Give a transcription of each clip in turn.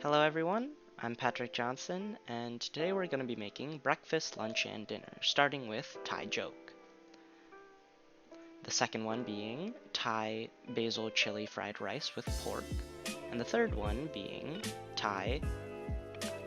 Hello everyone, I'm Patrick Johnson, and today we're going to be making breakfast, lunch, and dinner, starting with Thai joke. The second one being Thai basil chili fried rice with pork, and the third one being Thai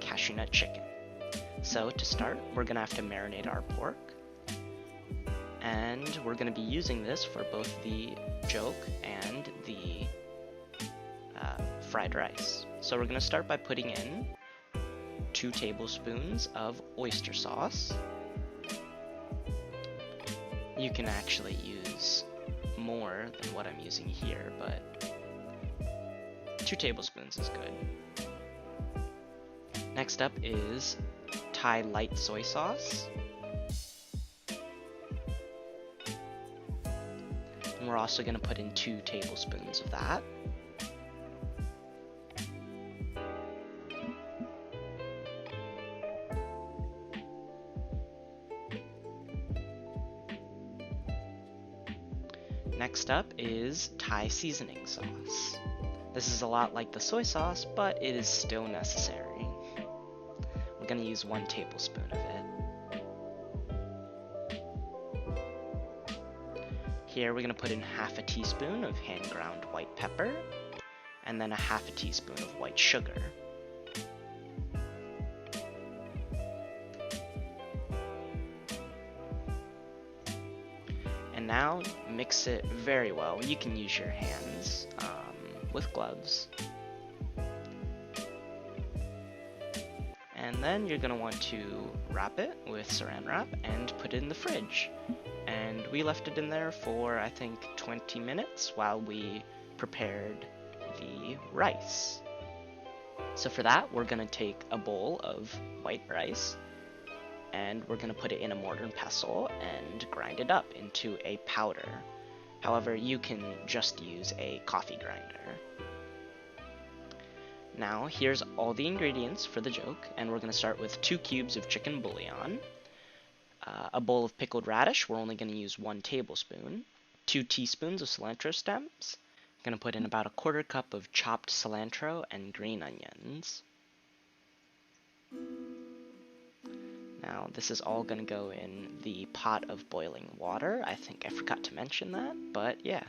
cashew nut chicken. So to start, we're going to have to marinate our pork, and we're going to be using this for both the joke and the fried rice. So we're going to start by putting in 2 tablespoons of oyster sauce. You can actually use more than what I'm using here, but 2 tablespoons is good. Next up is Thai light soy sauce. And we're also going to put in 2 tablespoons of that. Next up is Thai seasoning sauce. This is a lot like the soy sauce, but it is still necessary. We're going to use 1 tablespoon of it. Here we're going to put in half a teaspoon of hand ground white pepper, and then a half a teaspoon of white sugar. And now mix it very well. You can use your hands with gloves. And then you're going to want to wrap it with saran wrap and put it in the fridge. And we left it in there for I think 20 minutes while we prepared the rice. So for that, we're going to take a bowl of white rice, and we're going to put it in a mortar and pestle and grind it up into a powder. However, you can just use a coffee grinder. Now, here's all the ingredients for the joke, and we're going to start with 2 cubes of chicken bouillon, a bowl of pickled radish, we're only going to use 1 tablespoon, 2 teaspoons of cilantro stems, I'm going to put in about a 1/4 cup of chopped cilantro and green onions. Now, this is all going to go in the pot of boiling water. I think I forgot to mention that, but yeah.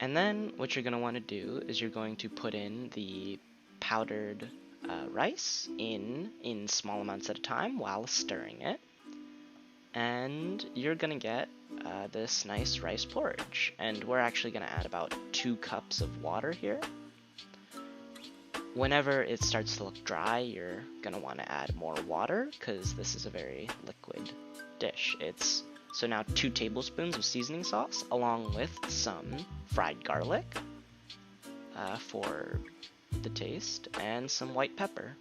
And then what you're going to want to do is you're going to put in the powdered rice in small amounts at a time while stirring it. And you're going to get this nice rice porridge. And we're actually going to add about 2 cups of water here. Whenever it starts to look dry, you're going to want to add more water because this is a very liquid dish. So now 2 tablespoons of seasoning sauce along with some fried garlic for the taste and some white pepper.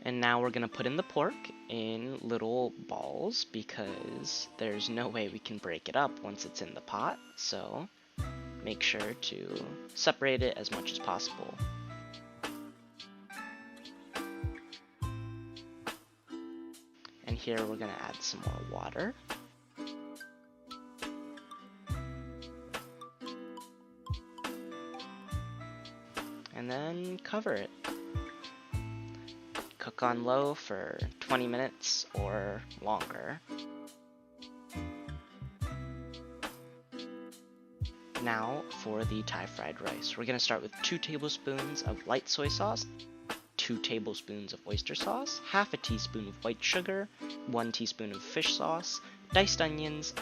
And now we're going to put in the pork in little balls because there's no way we can break it up once it's in the pot, so make sure to separate it as much as possible. And here we're going to add some more water. And then cover it. Cook on low for 20 minutes or longer. Now for the Thai fried rice. We're going to start with 2 tablespoons of light soy sauce, 2 tablespoons of oyster sauce, half a teaspoon of white sugar, 1 teaspoon of fish sauce, diced onions,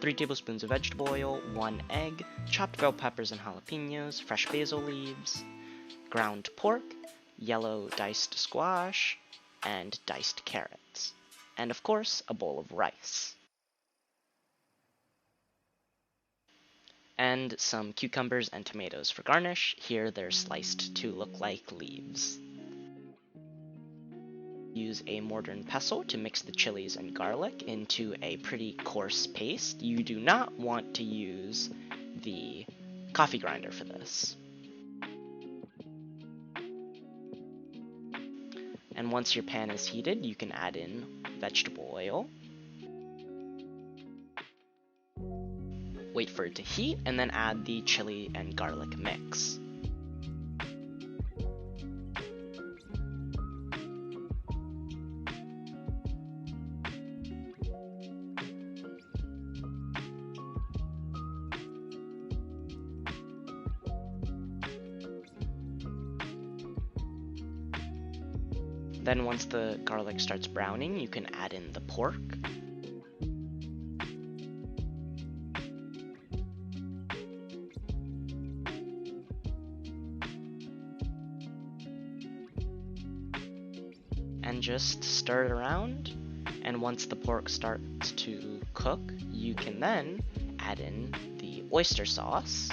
3 tablespoons of vegetable oil, 1 egg, chopped bell peppers and jalapenos, fresh basil leaves, ground pork, yellow diced squash, and diced carrots. And of course, a bowl of rice. And some cucumbers and tomatoes for garnish. Here they're sliced to look like leaves. Use a mortar and pestle to mix the chilies and garlic into a pretty coarse paste. You do not want to use the coffee grinder for this. And once your pan is heated, you can add in vegetable oil. Wait for it to heat, and then add the chili and garlic mix. Then once the garlic starts browning, you can add in the pork. And just stir it around. And once the pork starts to cook, you can then add in the oyster sauce,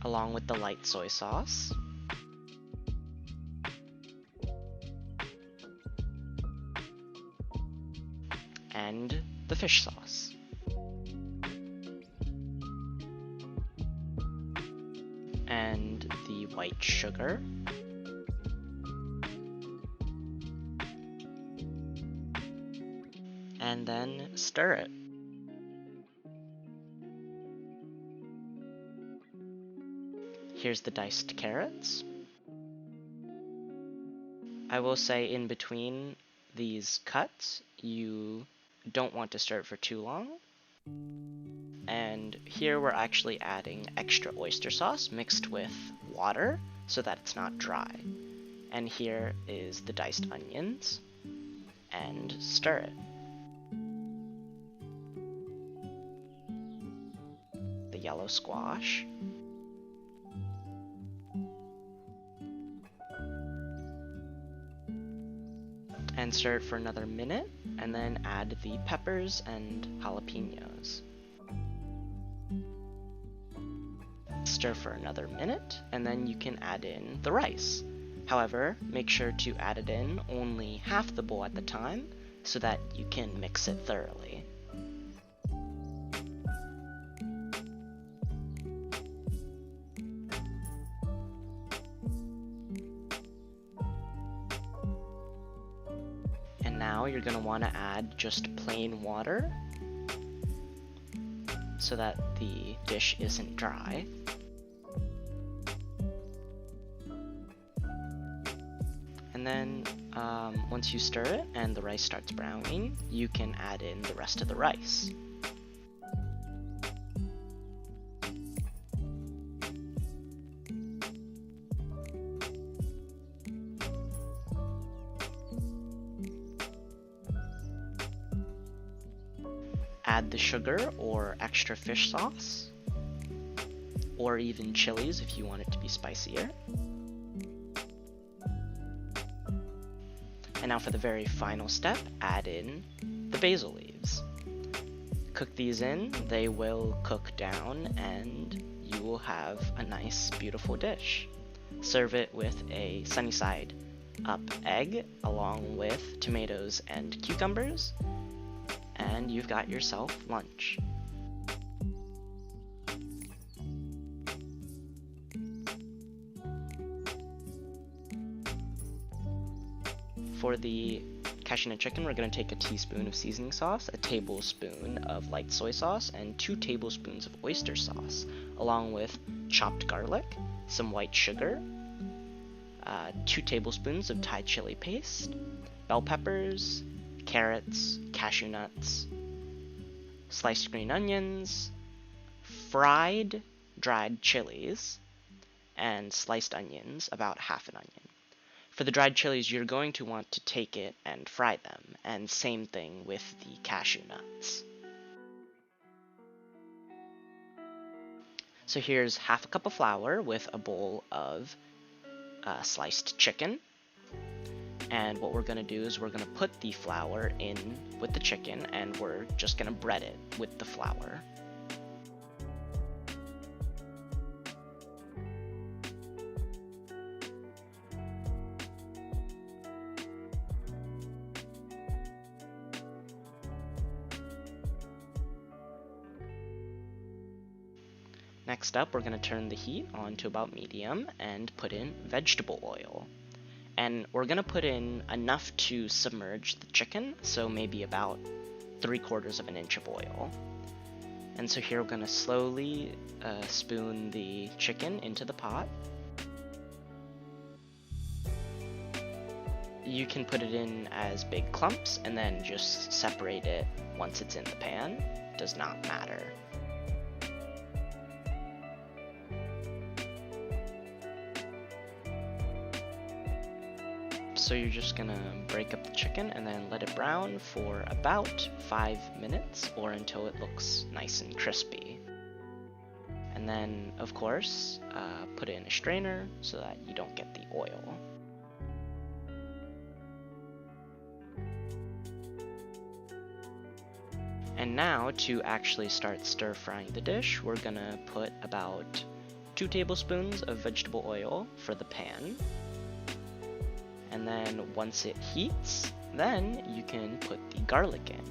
along with the light soy sauce. And the fish sauce. And the white sugar. And then stir it. Here's the diced carrots. I will say in between these cuts, you don't want to stir it for too long. And here we're actually adding extra oyster sauce mixed with water so that it's not dry. And here is the diced onions, and stir it. The yellow squash. And stir it for another minute, and then add the peppers and jalapenos. Stir for another minute, and then you can add in the rice. However, make sure to add it in only half the bowl at the time, so that you can mix it thoroughly. And now you're going to want to add just plain water so that the dish isn't dry. And then once you stir it and the rice starts browning, you can add in the rest of the rice. Add the sugar or extra fish sauce, or even chilies if you want it to be spicier. And now for the very final step, add in the basil leaves. Cook these in, they will cook down, and you will have a nice, beautiful dish. Serve it with a sunny side up egg along with tomatoes and cucumbers, and you've got yourself lunch. For the cashew nut chicken, we're going to take a teaspoon of seasoning sauce, a tablespoon of light soy sauce, and 2 tablespoons of oyster sauce, along with chopped garlic, some white sugar, 2 tablespoons of Thai chili paste, bell peppers, carrots, cashew nuts, sliced green onions, fried dried chilies, and sliced onions, about half an onion. For the dried chilies, you're going to want to take it and fry them, and same thing with the cashew nuts. So here's half a cup of flour with a bowl of sliced chicken. And what we're going to do is we're going to put the flour in with the chicken, and we're just going to bread it with the flour. Next up, we're going to turn the heat on to about medium and put in vegetable oil. And we're going to put in enough to submerge the chicken, so maybe about 3/4 of an inch of oil. And so here we're going to slowly spoon the chicken into the pot. You can put it in as big clumps and then just separate it once it's in the pan. Does not matter. So you're just gonna break up the chicken and then let it brown for about 5 minutes or until it looks nice and crispy. And then, of course, put it in a strainer so that you don't get the oil. And now, to actually start stir frying the dish, we're gonna put about 2 tablespoons of vegetable oil for the pan. And then once it heats, then you can put the garlic in.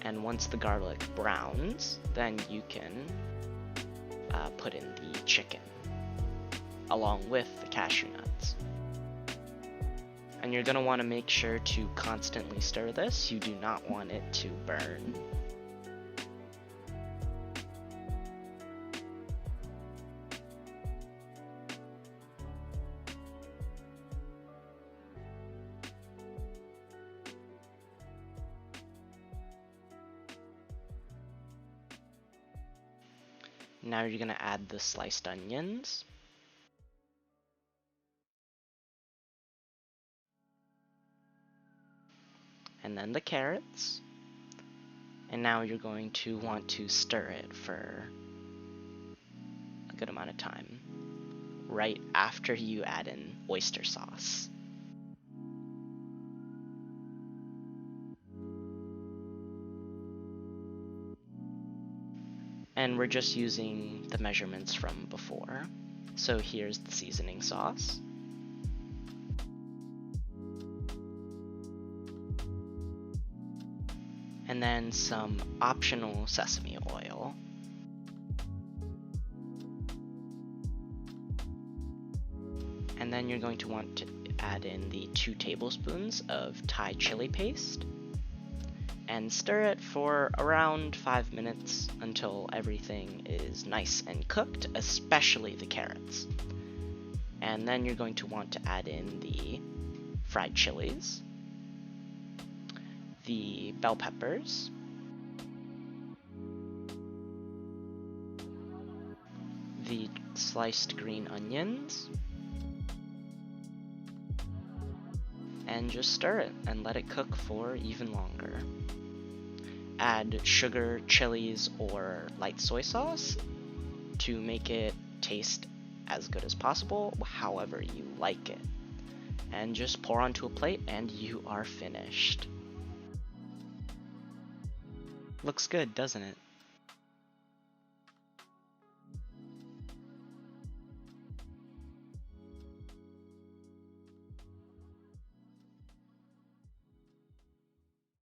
And once the garlic browns, then you can put in the chicken, along with the cashew nuts. And you're going to want to make sure to constantly stir this. You do not want it to burn. Now you're going to add the sliced onions. And then the carrots. And now you're going to want to stir it for a good amount of time, right after you add in oyster sauce. And we're just using the measurements from before. So here's the seasoning sauce. And then some optional sesame oil. And then you're going to want to add in the 2 tablespoons of Thai chili paste. And stir it for around 5 minutes until everything is nice and cooked, especially the carrots. And then you're going to want to add in the fried chilies, the bell peppers, the sliced green onions, and just stir it and let it cook for even longer. Add sugar, chilies, or light soy sauce to make it taste as good as possible, however you like it. And just pour onto a plate and you are finished. Looks good, doesn't it?